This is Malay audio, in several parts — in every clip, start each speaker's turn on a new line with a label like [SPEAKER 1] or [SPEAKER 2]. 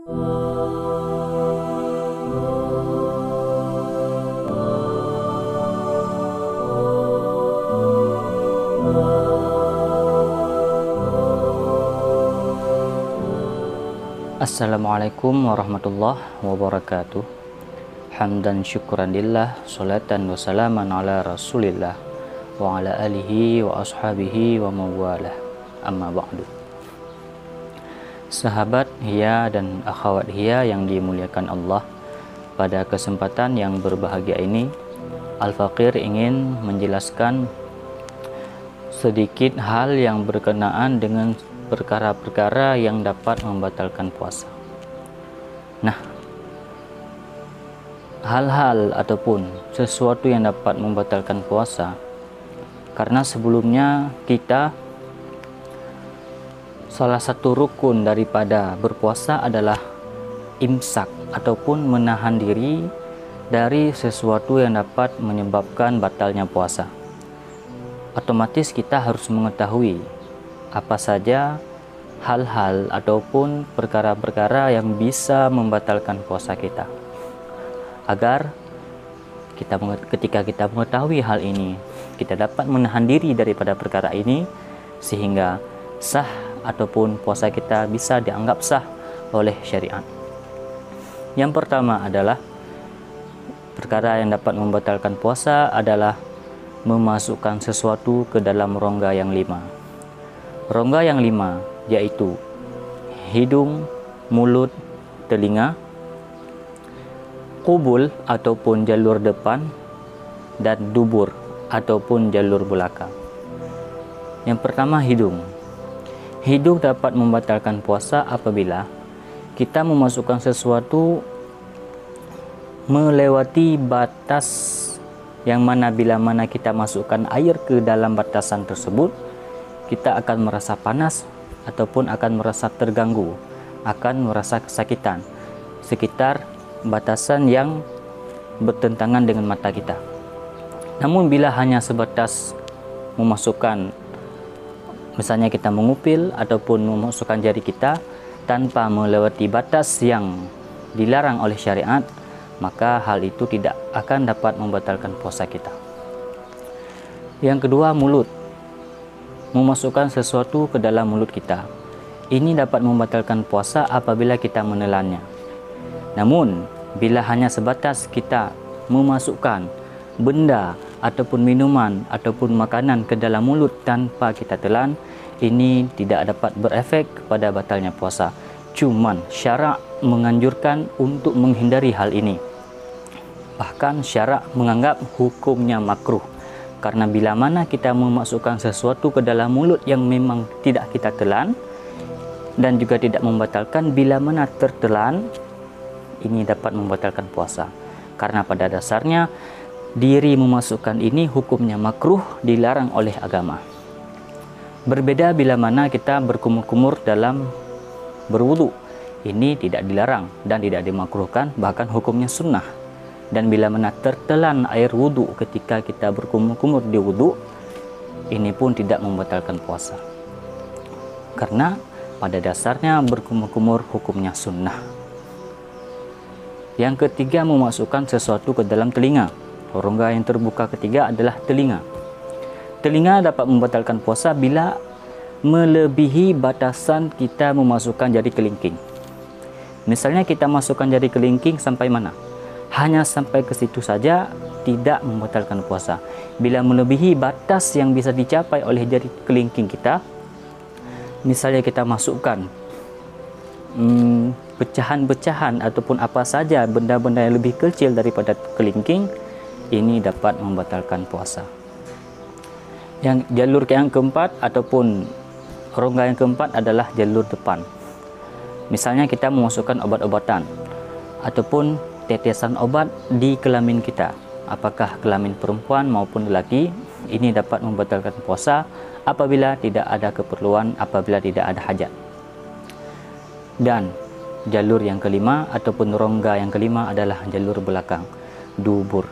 [SPEAKER 1] Assalamualaikum warahmatullahi wabarakatuh. Hamdan syukran lillah, salatan wa salaman ala rasulillah wa ala alihi wa ashabihi wa mawalah. Amma ba'du. Sahabat Hia dan akhwat Hia yang dimuliakan Allah, pada kesempatan yang berbahagia ini Al-Faqir ingin menjelaskan sedikit hal yang berkenaan dengan perkara-perkara yang dapat membatalkan puasa. Nah, hal-hal ataupun sesuatu yang dapat membatalkan puasa, karena sebelumnya kita salah satu rukun daripada berpuasa adalah imsak ataupun menahan diri dari sesuatu yang dapat menyebabkan batalnya puasa. Otomatis kita harus mengetahui apa saja hal-hal ataupun perkara-perkara yang bisa membatalkan puasa kita, agar ketika kita mengetahui hal ini, kita dapat menahan diri daripada perkara ini sehingga sah ataupun puasa kita bisa dianggap sah oleh syariat. Yang pertama adalah perkara yang dapat membatalkan puasa adalah memasukkan sesuatu ke dalam rongga yang 5. Rongga yang 5 yaitu hidung, mulut, telinga, kubul ataupun jalur depan, dan dubur ataupun jalur belakang. Yang pertama, hidung. Hidung dapat membatalkan puasa apabila kita memasukkan sesuatu melewati batas yang mana bila mana kita masukkan air ke dalam batasan tersebut, kita akan merasa panas ataupun akan merasa terganggu, akan merasa kesakitan sekitar batasan yang bertentangan dengan mata kita. Namun bila hanya sebatas memasukkan, misalnya kita mengupil ataupun memasukkan jari kita tanpa melewati batas yang dilarang oleh syariat, maka hal itu tidak akan dapat membatalkan puasa kita. Yang kedua, mulut. Memasukkan sesuatu ke dalam mulut kita, ini dapat membatalkan puasa apabila kita menelannya. Namun bila hanya sebatas kita memasukkan benda ataupun minuman ataupun makanan ke dalam mulut tanpa kita telan, ini tidak dapat berefek kepada batalnya puasa. Cuman syarak menganjurkan untuk menghindari hal ini. Bahkan syarak menganggap hukumnya makruh, karena bila mana kita memasukkan sesuatu ke dalam mulut yang memang tidak kita telan dan juga tidak membatalkan, bila mana tertelan, ini dapat membatalkan puasa. Karena pada dasarnya diri memasukkan ini hukumnya makruh, dilarang oleh agama. Berbeda bila mana kita berkumur-kumur dalam berwudu, ini tidak dilarang dan tidak dimakruhkan, bahkan hukumnya sunnah. Dan bila mana tertelan air wudu ketika kita berkumur-kumur di wudu, ini pun tidak membatalkan puasa, karena pada dasarnya berkumur-kumur hukumnya sunnah. Yang ketiga, memasukkan sesuatu ke dalam telinga. Rongga yang terbuka ketiga adalah telinga. Telinga dapat membatalkan puasa bila melebihi batasan kita memasukkan jari kelingking. Misalnya kita masukkan jari kelingking sampai mana? Hanya sampai ke situ saja, tidak membatalkan puasa. Bila melebihi batas yang bisa dicapai oleh jari kelingking kita, misalnya kita masukkan pecahan-pecahan ataupun apa saja benda-benda yang lebih kecil daripada kelingking, ini dapat membatalkan puasa. Yang jalur yang keempat ataupun rongga yang keempat adalah jalur depan. Misalnya kita memasukkan obat-obatan ataupun tetesan obat di kelamin kita, apakah kelamin perempuan maupun lelaki, ini dapat membatalkan puasa apabila tidak ada keperluan, apabila tidak ada hajat. Dan jalur yang kelima ataupun rongga yang kelima adalah jalur belakang, dubur.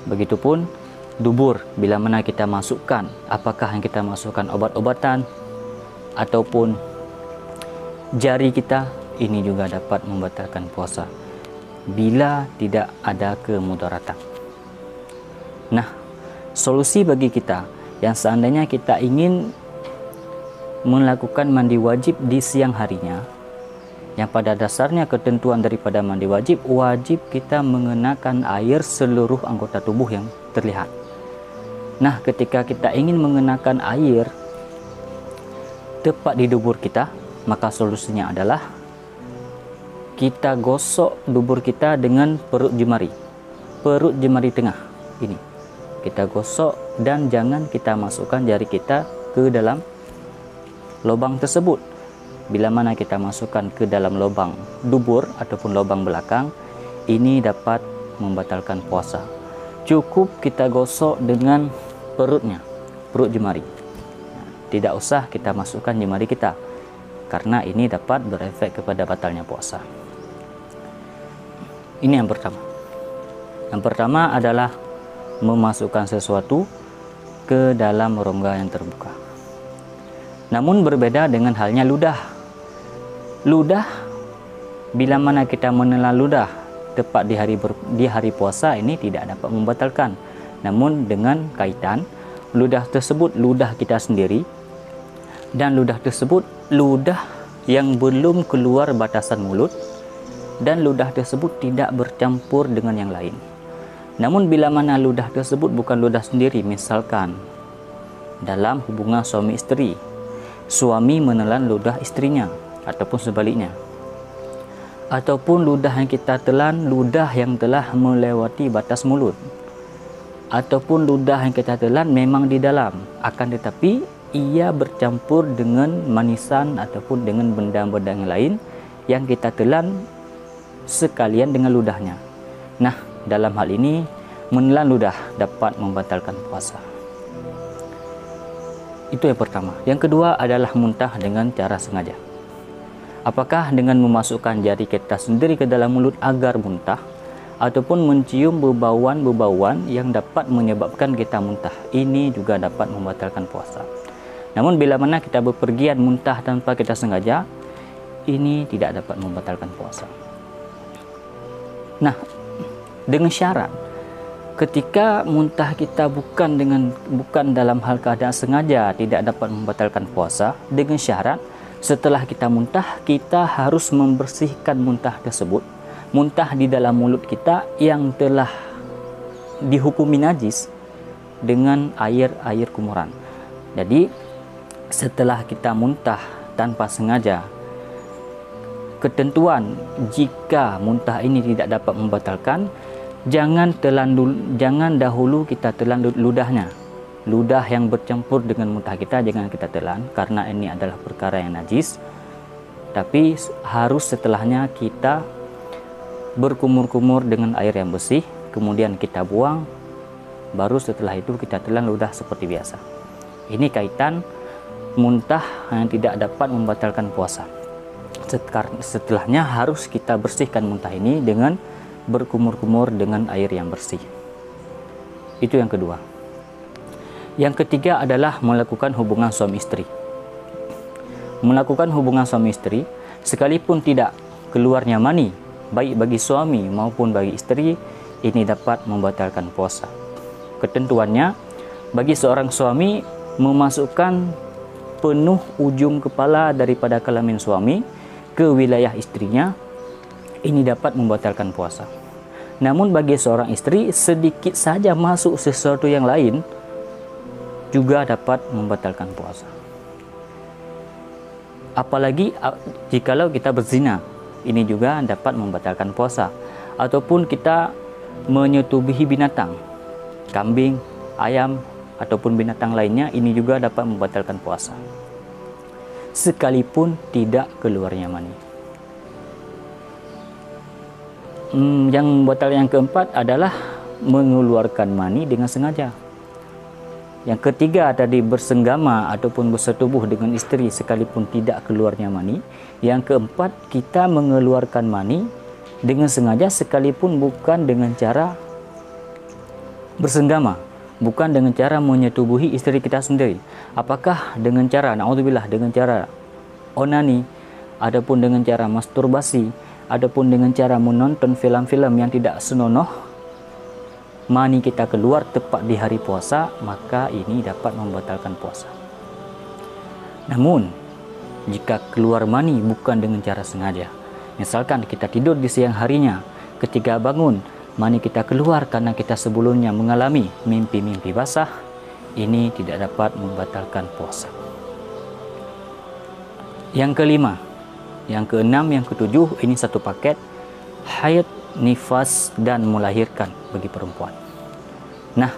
[SPEAKER 1] Begitupun dubur, bila mana kita masukkan, apakah yang kita masukkan obat-obatan ataupun jari kita ini juga dapat membatalkan puasa bila tidak ada kemudaratan. Nah, solusi bagi kita yang seandainya kita ingin melakukan mandi wajib di siang harinya, yang pada dasarnya ketentuan daripada mandi wajib kita mengenakan air seluruh anggota tubuh yang terlihat. Nah, ketika kita ingin mengenakan air tepat di dubur kita, maka solusinya adalah kita gosok dubur kita dengan perut jemari tengah ini. Kita gosok dan jangan kita masukkan jari kita ke dalam lubang tersebut. Bila mana kita masukkan ke dalam lubang dubur ataupun lubang belakang, ini dapat membatalkan puasa. Cukup kita gosok dengan perut jemari. Tidak usah kita masukkan jemari kita, karena ini dapat berefek kepada batalnya puasa. Ini yang pertama. Yang pertama adalah memasukkan sesuatu ke dalam rongga yang terbuka. Namun berbeda dengan halnya ludah. Ludah, bila mana kita menelan ludah tepat di hari puasa, ini tidak dapat membatalkan. Namun dengan kaitan ludah tersebut ludah kita sendiri, dan ludah tersebut ludah yang belum keluar batasan mulut, dan ludah tersebut tidak bercampur dengan yang lain. Namun bila mana ludah tersebut bukan ludah sendiri, misalkan dalam hubungan suami isteri, suami menelan ludah istrinya ataupun sebaliknya, ataupun ludah yang kita telan ludah yang telah melewati batas mulut, ataupun ludah yang kita telan memang di dalam, akan tetapi ia bercampur dengan manisan ataupun dengan benda-benda yang lain yang kita telan sekalian dengan ludahnya. Nah, dalam hal ini menelan ludah dapat membatalkan puasa. Itu yang pertama. Yang kedua adalah muntah dengan cara sengaja. Apakah dengan memasukkan jari kita sendiri ke dalam mulut agar muntah, ataupun mencium bebauan-bebauan yang dapat menyebabkan kita muntah, ini juga dapat membatalkan puasa. Namun bila mana kita bepergian muntah tanpa kita sengaja, ini tidak dapat membatalkan puasa. Nah, dengan syarat ketika muntah kita bukan dalam hal keadaan sengaja, tidak dapat membatalkan puasa. Dengan syarat setelah kita muntah, kita harus membersihkan muntah tersebut, muntah di dalam mulut kita yang telah dihukumi najis, dengan air kumuran. Jadi setelah kita muntah tanpa sengaja, ketentuan jika muntah ini tidak dapat membatalkan, jangan dahulu kita telan ludahnya. Ludah yang bercampur dengan muntah kita jangan kita telan, karena ini adalah perkara yang najis. Tapi harus setelahnya kita berkumur-kumur dengan air yang bersih, kemudian kita buang, baru setelah itu kita telan ludah seperti biasa. Ini kaitan muntah yang tidak dapat membatalkan puasa. Setelahnya harus kita bersihkan muntah ini dengan berkumur-kumur dengan air yang bersih. Itu yang kedua. Yang ketiga adalah melakukan hubungan suami istri. Melakukan hubungan suami istri, sekalipun tidak keluarnya mani, baik bagi suami maupun bagi istri, ini dapat membatalkan puasa. Ketentuannya, bagi seorang suami memasukkan penuh ujung kepala daripada kelamin suami ke wilayah istrinya, ini dapat membatalkan puasa. Namun bagi seorang istri, sedikit saja masuk sesuatu yang lain juga dapat membatalkan puasa. Apalagi jikalau kita berzina, ini juga dapat membatalkan puasa. Ataupun kita menyetubuhi binatang, kambing, ayam, ataupun binatang lainnya, ini juga dapat membatalkan puasa, sekalipun tidak keluarnya mani. Yang batal yang keempat adalah mengeluarkan mani dengan sengaja. Yang ketiga tadi bersenggama ataupun bersetubuh dengan isteri sekalipun tidak keluarnya mani. Yang keempat, kita mengeluarkan mani dengan sengaja sekalipun bukan dengan cara bersenggama, bukan dengan cara menyetubuhi isteri kita sendiri. Apakah dengan cara, naudzubillah, dengan cara onani, adapun dengan cara masturbasi, adapun dengan cara menonton film-film yang tidak senonoh, mani kita keluar tepat di hari puasa, maka ini dapat membatalkan puasa. Namun, jika keluar mani bukan dengan cara sengaja, misalkan kita tidur di siang harinya, ketika bangun, mani kita keluar karena kita sebelumnya mengalami mimpi-mimpi basah, ini tidak dapat membatalkan puasa. Yang kelima, yang keenam, yang ketujuh, ini satu paket, haid, nifas, dan melahirkan bagi perempuan. Nah,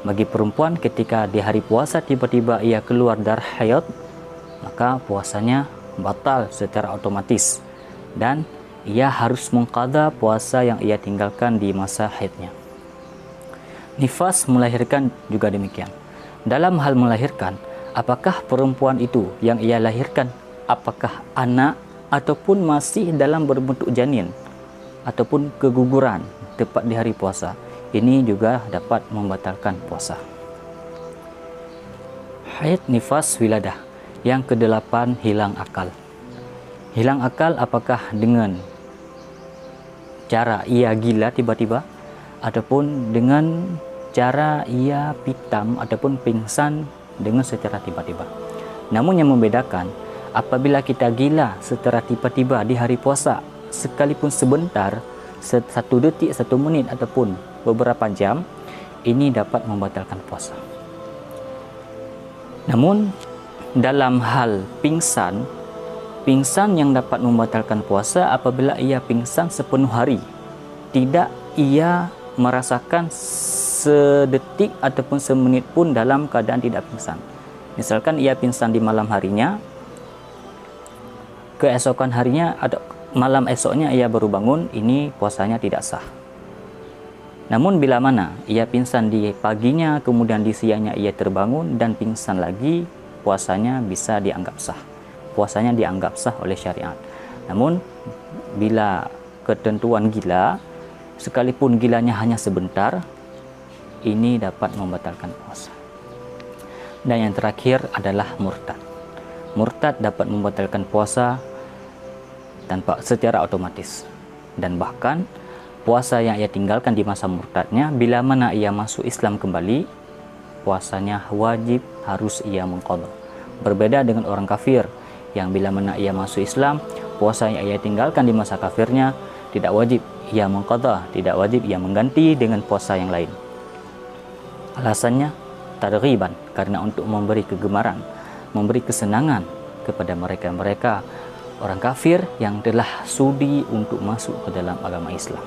[SPEAKER 1] bagi perempuan ketika di hari puasa tiba-tiba ia keluar darah haid, maka puasanya batal secara otomatis dan ia harus mengqadha puasa yang ia tinggalkan di masa haidnya. Nifas, melahirkan, juga demikian. Dalam hal melahirkan, apakah perempuan itu yang ia lahirkan, apakah anak ataupun masih dalam berbentuk janin ataupun keguguran tepat di hari puasa, ini juga dapat membatalkan puasa. Haid, nifas, wiladah. Yang kedelapan, hilang akal. Hilang akal apakah dengan cara ia gila tiba-tiba ataupun dengan cara ia pitam ataupun pingsan dengan secara tiba-tiba. Namun yang membedakan, apabila kita gila secara tiba-tiba di hari puasa, sekalipun sebentar, 1 detik, 1 menit ataupun beberapa jam, ini dapat membatalkan puasa. Namun dalam hal pingsan yang dapat membatalkan puasa apabila ia pingsan sepenuh hari, tidak ia merasakan sedetik ataupun semenit pun dalam keadaan tidak pingsan. Misalkan ia pingsan di malam harinya, keesokan harinya atau malam esoknya ia baru bangun, ini puasanya tidak sah. Namun bila mana ia pingsan di paginya, kemudian di siangnya ia terbangun dan pingsan lagi, puasanya bisa dianggap sah. Puasanya dianggap sah oleh syariat. Namun bila ketentuan gila, sekalipun gilanya hanya sebentar, ini dapat membatalkan puasa. Dan yang terakhir adalah murtad. Murtad dapat membatalkan puasa tanpa secara otomatis. Dan bahkan puasa yang ia tinggalkan di masa murtadnya, bila mana ia masuk Islam kembali, puasanya wajib harus ia mengqadha. Berbeda dengan orang kafir yang bila mana ia masuk Islam, puasa yang ia tinggalkan di masa kafirnya tidak wajib ia mengqadha, tidak wajib ia mengganti dengan puasa yang lain. Alasannya targhiban, karena untuk memberi kegemaran, memberi kesenangan kepada mereka-mereka orang kafir yang telah sudi untuk masuk ke dalam agama Islam.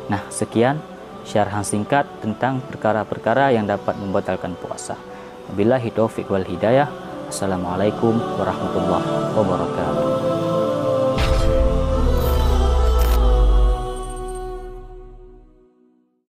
[SPEAKER 1] Nah, sekian syarahan singkat tentang perkara-perkara yang dapat membatalkan puasa. Wabillahi taufiq wal hidayah. Assalamualaikum warahmatullahi wabarakatuh.